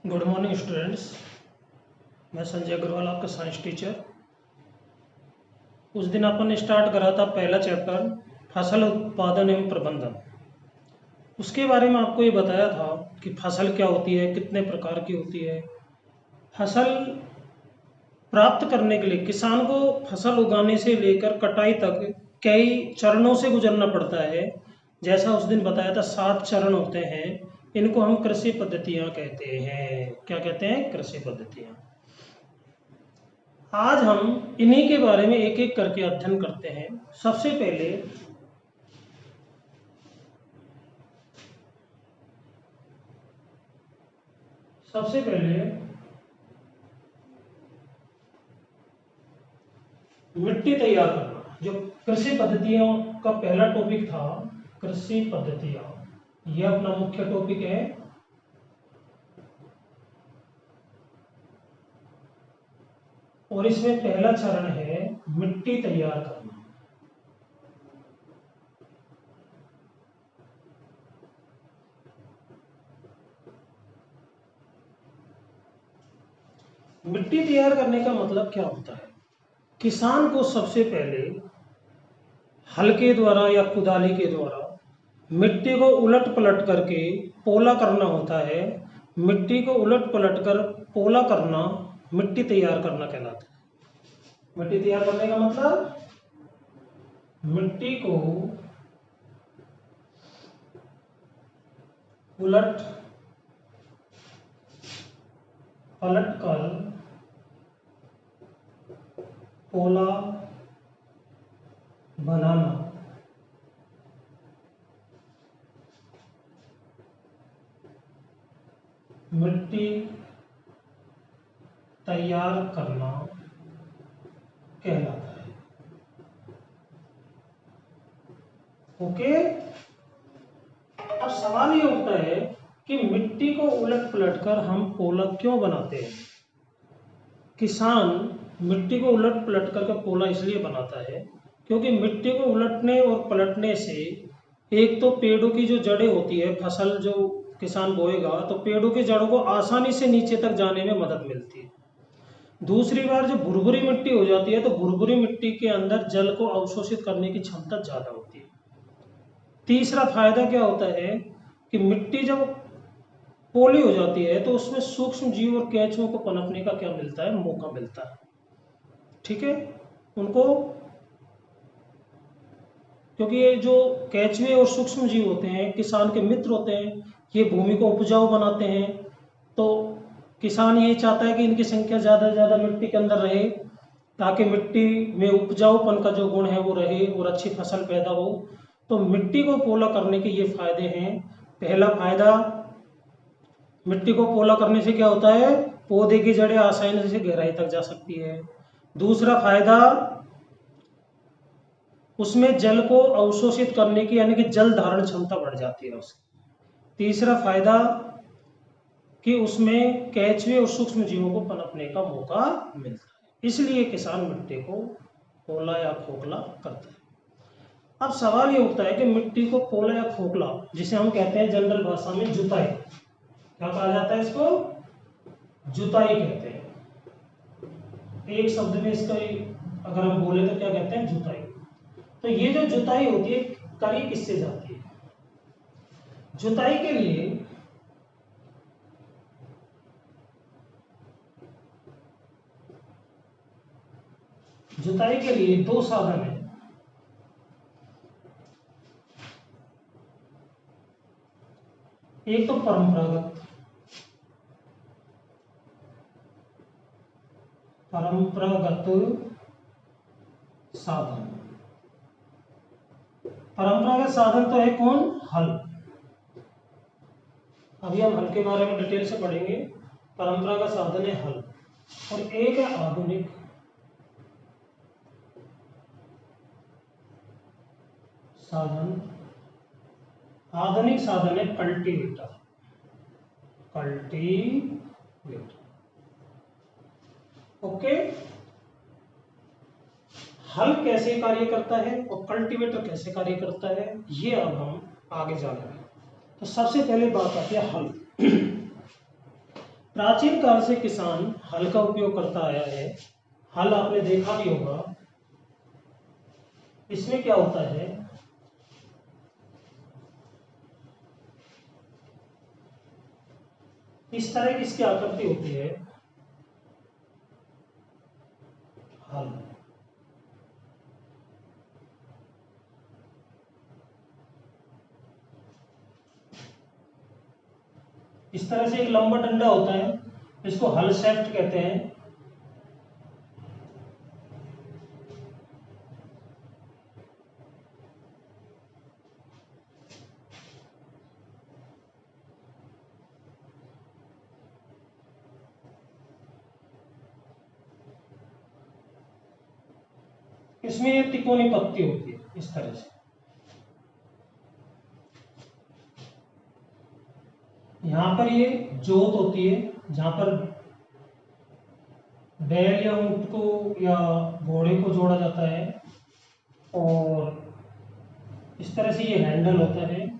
Good morning students. मैं संजय अग्रवाल, आपका science teacher. उस दिन अपन ने स्टार्ट करा था पहला चैप्टर फसल उत्पादन एवं प्रबंधन। उसके बारे में आपको ये बताया था कि फसल क्या होती है, कितने प्रकार की होती है। फसल प्राप्त करने के लिए किसान को फसल उगाने से लेकर कटाई तक कई चरणों से गुजरना पड़ता है। जैसा उस दिन बताया था 7 चरण होते हैं। इनको हम कृषि पद्धतियां कहते हैं। क्या कहते हैं? कृषि पद्धतियां। आज हम इन्हीं के बारे में एक एक करके अध्ययन करते हैं। सबसे पहले मिट्टी तैयार करना। जो कृषि पद्धतियों का पहला टॉपिक था, कृषि पद्धतियां, यह अपना मुख्य टॉपिक है। और इसमें पहला चरण है मिट्टी तैयार करना। मिट्टी तैयार करने का मतलब क्या होता है? किसान को सबसे पहले हल के द्वारा या कुदाली के द्वारा मिट्टी को उलट पलट करके पोला करना होता है। मिट्टी को उलट पलट कर पोला करना मिट्टी तैयार करना कहलाता है। मिट्टी तैयार करने का मतलब मिट्टी को उलट पलट कर पोला बनाना। मिट्टी तैयार करना कहलाता है। ओके। अब सवाल ये उठता है कि मिट्टी को उलट पलट कर हम पोला क्यों बनाते हैं? किसान मिट्टी को उलट पलट कर पोला इसलिए बनाता है क्योंकि मिट्टी को उलटने और पलटने से एक तो पेड़ों की जो जड़ें होती है, फसल जो किसान बोएगा तो पेड़ों की जड़ों को आसानी से नीचे तक जाने में मदद मिलती है। दूसरी बार जो भुरभुरी मिट्टी हो जाती है तो भुरभुरी मिट्टी के अंदर जल को अवशोषित करने की क्षमता ज़्यादा होती है। तीसरा फायदा क्या होता है कि मिट्टी जब पोली हो जाती है तो उसमें सूक्ष्म जीव और केंचुओं को पनपने का क्या मिलता है? मौका मिलता है। ठीक है, उनको, क्योंकि ये जो केंचुए और सूक्ष्म जीव होते हैं किसान के मित्र होते हैं, ये भूमि को उपजाऊ बनाते हैं। तो किसान यही चाहता है कि इनकी संख्या ज़्यादा से ज़्यादा मिट्टी के अंदर रहे ताकि मिट्टी में उपजाऊपन का जो गुण है वो रहे और अच्छी फसल पैदा हो। तो मिट्टी को पोला करने के ये फायदे हैं। पहला फायदा, मिट्टी को पोला करने से क्या होता है? पौधे की जड़ें आसानी से गहराई तक जा सकती है। दूसरा फायदा, उसमें जल को अवशोषित करने की यानी कि जल धारण क्षमता बढ़ जाती है उसकी। तीसरा फायदा कि उसमें केंचुए और सूक्ष्म जीवों को पनपने का मौका मिलता है। इसलिए किसान मिट्टी को पोला या खोखला करता है। अब सवाल ये उठता है कि मिट्टी को पोला या खोखला, जिसे हम कहते हैं जनरल भाषा में जुताई, क्या कहा जाता है? इसको जुताई कहते हैं। एक शब्द में इसका अगर हम बोले तो क्या कहते हैं? जुताई। तो ये जो जुताई होती है करी किससे जाती है? जुताई के लिए दो साधन है। एक तो परंपरागत साधन। परंपरागत साधन तो है कौन? हल। अभी हम हल के बारे में डिटेल से पढ़ेंगे। परंपरागत साधन है हल, और एक है आधुनिक साधन। आधुनिक साधन है कल्टीवेटर। ओके। हल कैसे कार्य करता है और कल्टीवेटर कैसे कार्य करता है, ये अब हम आगे जानेंगे। तो सबसे पहले बात आती है हल। प्राचीन काल से किसान हल का उपयोग करता आया है। हल आपने देखा भी होगा। इसमें क्या होता है, इस तरह की इसकी आकृति होती है हल। इस तरह से एक लंबा डंडा होता है, इसको हल शेफ्ट कहते हैं। इसमें ये तिकोनी पत्ती होती है इस तरह से। यहां पर ये जोत होती है जहां पर बैल या ऊंट को या घोड़े को जोड़ा जाता है, और इस तरह से ये हैंडल होता है।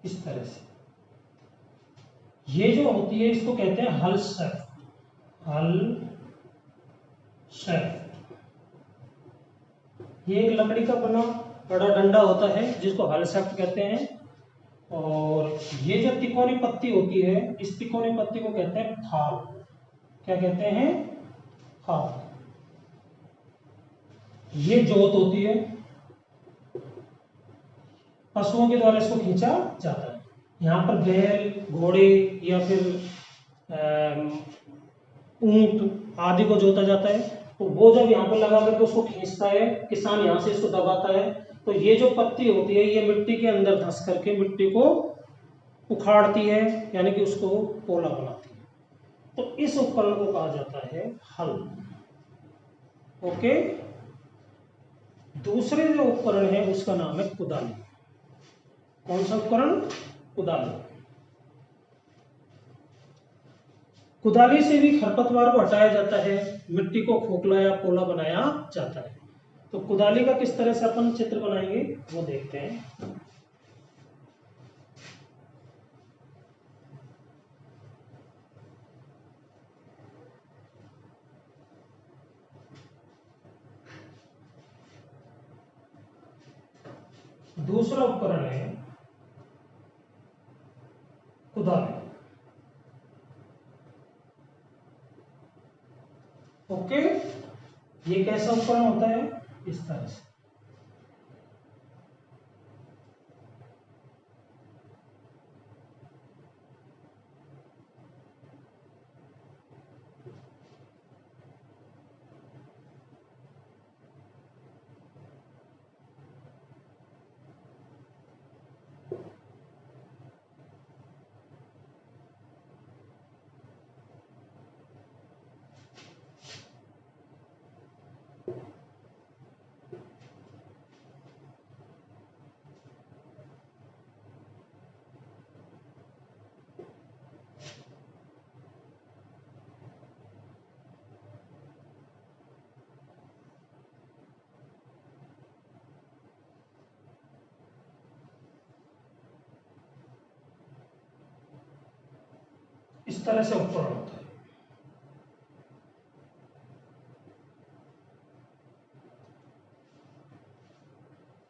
इस तरह से ये जो होती है इसको कहते हैं हल शेफ्ट। हल शेफ्ट ये एक लकड़ी का बना बड़ा डंडा होता है जिसको हल शेफ्ट कहते हैं। और ये जो तिकोनी पत्ती होती है, इस तिकोनी पत्ती को कहते हैं थाल। क्या कहते हैं? थाल। ये जोत होती है, पशुओं के द्वारा इसको खींचा जाता है। यहाँ पर बैल, घोड़े या फिर ऊंट आदि को जोता जाता है, तो वो जब यहाँ पर लगा करके उसको खींचता है, किसान यहाँ से इसको दबाता है, तो ये जो पत्ती होती है ये मिट्टी के अंदर धंस करके मिट्टी को उखाड़ती है, यानी कि उसको पोला बनाती है। तो इस उपकरण को कहा जाता है हल। ओके। दूसरे जो उपकरण है उसका नाम है कुदाली। कौन सा उपकरण? कुदाली। कुदाली से भी खरपतवार को हटाया जाता है, मिट्टी को खोखला या पोला बनाया जाता है। तो कुदाली का किस तरह से अपन चित्र बनाएंगे वो देखते हैं। दूसरा उपकरण है कुदाली। ओके। ये कैसा उपकरण होता है? इस तरह से। इस तरह से उपकरण होता है।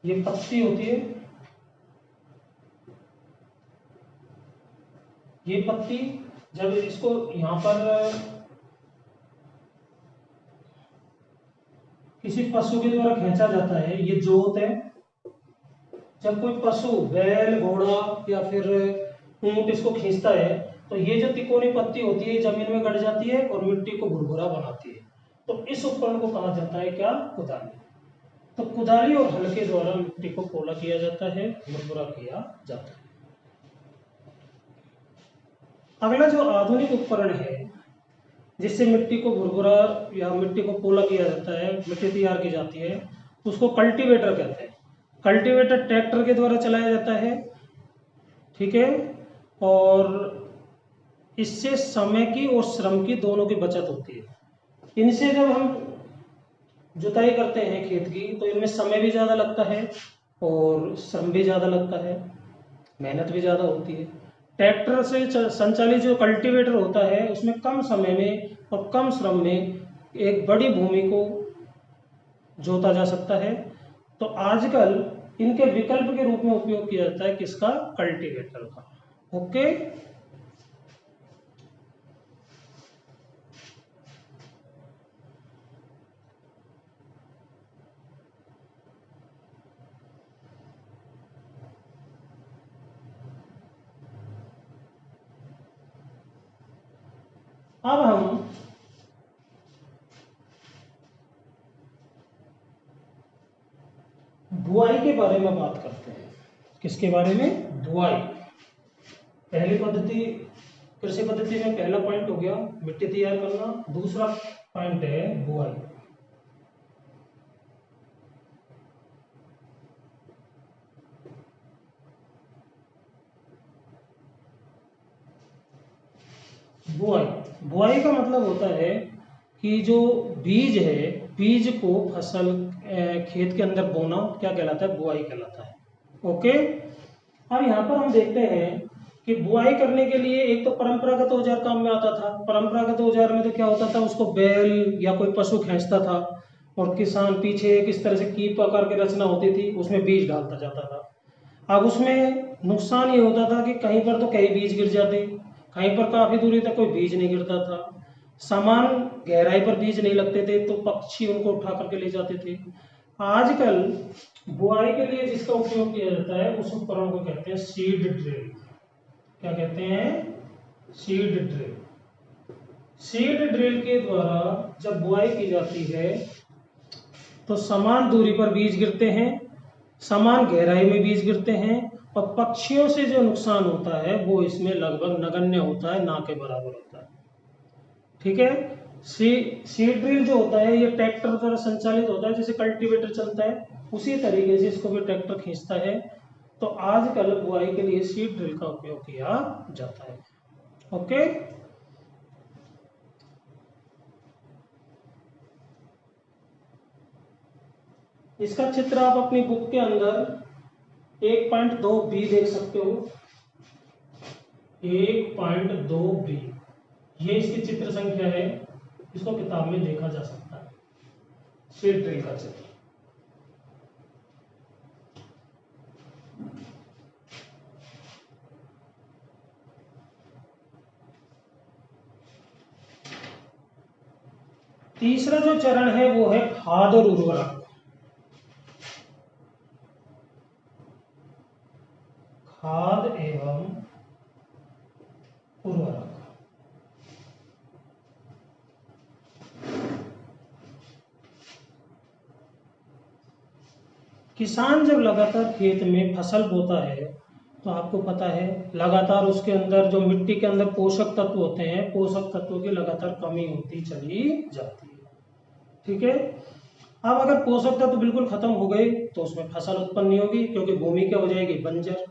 ये पत्ती होती है, ये पत्ती जब इसको यहां पर किसी पशु के द्वारा खींचा जाता है, ये जोत है। जब कोई पशु बैल, घोड़ा या फिर ऊंट इसको खींचता है, तो ये जो तिकोनी पत्ती होती है जमीन में गड़ जाती है और मिट्टी को भुरभुरा बनाती है। तो इस उपकरण को कहा जाता है क्या? कुदाली। तो कुदाली और हल के द्वारा मिट्टी को पोला किया जाता है, भुरभुरा किया जाता है। अगला जो आधुनिक उपकरण है जिससे मिट्टी को भुरभुरा या मिट्टी को पोला किया जाता है, मिट्टी तैयार की जाती है, उसको कल्टीवेटर कहते हैं। कल्टीवेटर ट्रैक्टर के द्वारा चलाया जाता है, ठीक है, और इससे समय की और श्रम की दोनों की बचत होती है। इनसे जब हम जुताई करते हैं खेत की तो इनमें समय भी ज़्यादा लगता है और श्रम भी ज़्यादा लगता है, मेहनत भी ज़्यादा होती है। ट्रैक्टर से संचालित जो कल्टीवेटर होता है उसमें कम समय में और कम श्रम में एक बड़ी भूमि को जोता जा सकता है। तो आजकल इनके विकल्प के रूप में उपयोग किया जाता है किसका? कल्टीवेटर का। ओके, अब हम बुआई के बारे में बात करते हैं। किसके बारे में? बुआई। पहली पद्धति, कृषि पद्धति में पहला पॉइंट हो गया मिट्टी तैयार करना, दूसरा पॉइंट है बुआई। बुआई, बुआई का मतलब होता है कि जो बीज है, बीज को फसल खेत के अंदर बोना क्या कहलाता है? बुआई कहलाता है। ओके, अब यहाँ पर हम देखते हैं कि बुआई करने के लिए एक तो परंपरागत औजार काम में आता था। परंपरागत औजार में तो क्या होता था, उसको बैल या कोई पशु खींचता था और किसान पीछे किस तरह से कीप आकार की रचना होती थी, उसमें बीज डालता जाता था। अब उसमें नुकसान ये होता था कि कहीं पर तो कई बीज गिर जाते, कहीं पर काफी दूरी तक कोई बीज नहीं गिरता था, समान गहराई पर बीज नहीं लगते थे, तो पक्षी उनको उठा करके ले जाते थे। आजकल बुआई के लिए जिसका उपयोग किया जाता है उस उपकरण को कहते हैं सीड ड्रिल। क्या कहते हैं? Seed drill. सीड ड्रिल के द्वारा जब बुआई की जाती है तो समान दूरी पर बीज गिरते हैं, समान गहराई में बीज गिरते हैं और पक्षियों से जो नुकसान होता है वो इसमें लगभग नगण्य होता है, ना के बराबर होता है। ठीक है, सीड ड्रिल जो होता है ये ट्रैक्टर द्वारा संचालित होता है, जैसे कल्टीवेटर चलता है उसी तरीके से इसको भी ट्रैक्टर खींचता है। तो आजकल बुआई के लिए सीड ड्रिल का उपयोग किया जाता है। ओके, इसका चित्र आप अपनी बुक के अंदर 1.2b देख सकते हो। 1.2b ये इसकी चित्र संख्या है, इसको किताब में देखा जा सकता है, सीड ड्रिल का चित्र। तीसरा जो चरण है वो है खाद और उर्वरक। खाद एवं उर्वरक। किसान जब लगातार खेत में फसल बोता है तो आपको पता है लगातार उसके अंदर जो मिट्टी के अंदर पोषक तत्व होते हैं, पोषक तत्वों की लगातार कमी होती चली जाती है। ठीक है, अब अगर पोषक तत्व बिल्कुल खत्म हो गए तो उसमें फसल उत्पन्न नहीं होगी, क्योंकि भूमि क्या हो जाएगी? बंजर।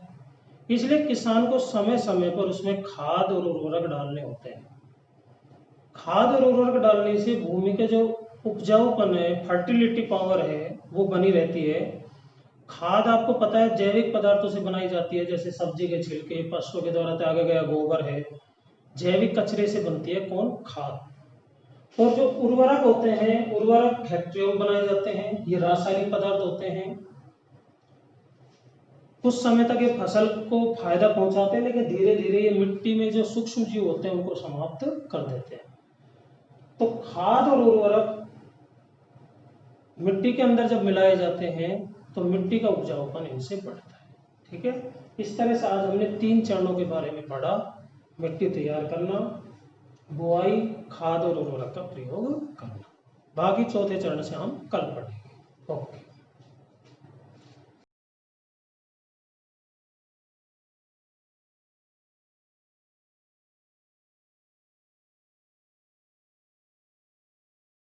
इसलिए किसान को समय समय पर उसमें खाद और उर्वरक डालने होते हैं। खाद और उर्वरक डालने से भूमि के जो उपजाऊपन है, फर्टिलिटी पावर है, वो बनी रहती है। खाद आपको पता है जैविक पदार्थों से बनाई जाती है, जैसे सब्जी के छिलके, पशुओं के द्वारा त्यागा गया गोबर है, जैविक कचरे से बनती है कौन? खाद। और जो उर्वरक होते हैं, उर्वरक फैक्ट्रियों में बनाए जाते हैं, ये रासायनिक पदार्थ होते हैं। कुछ समय तक ये फसल को फायदा पहुंचाते हैं, लेकिन धीरे धीरे ये मिट्टी में जो सूक्ष्म जीव होते हैं उनको समाप्त कर देते हैं। तो खाद और उर्वरक मिट्टी के अंदर जब मिलाए जाते हैं तो मिट्टी का उपजाऊपन इनसे बढ़ता है। ठीक है, इस तरह से आज हमने 3 चरणों के बारे में पढ़ा। मिट्टी तैयार करना, बुआई, खाद और उर्वरक का प्रयोग करना। बाकी चौथे चरण से हम कल पढ़ेंगे। ओके।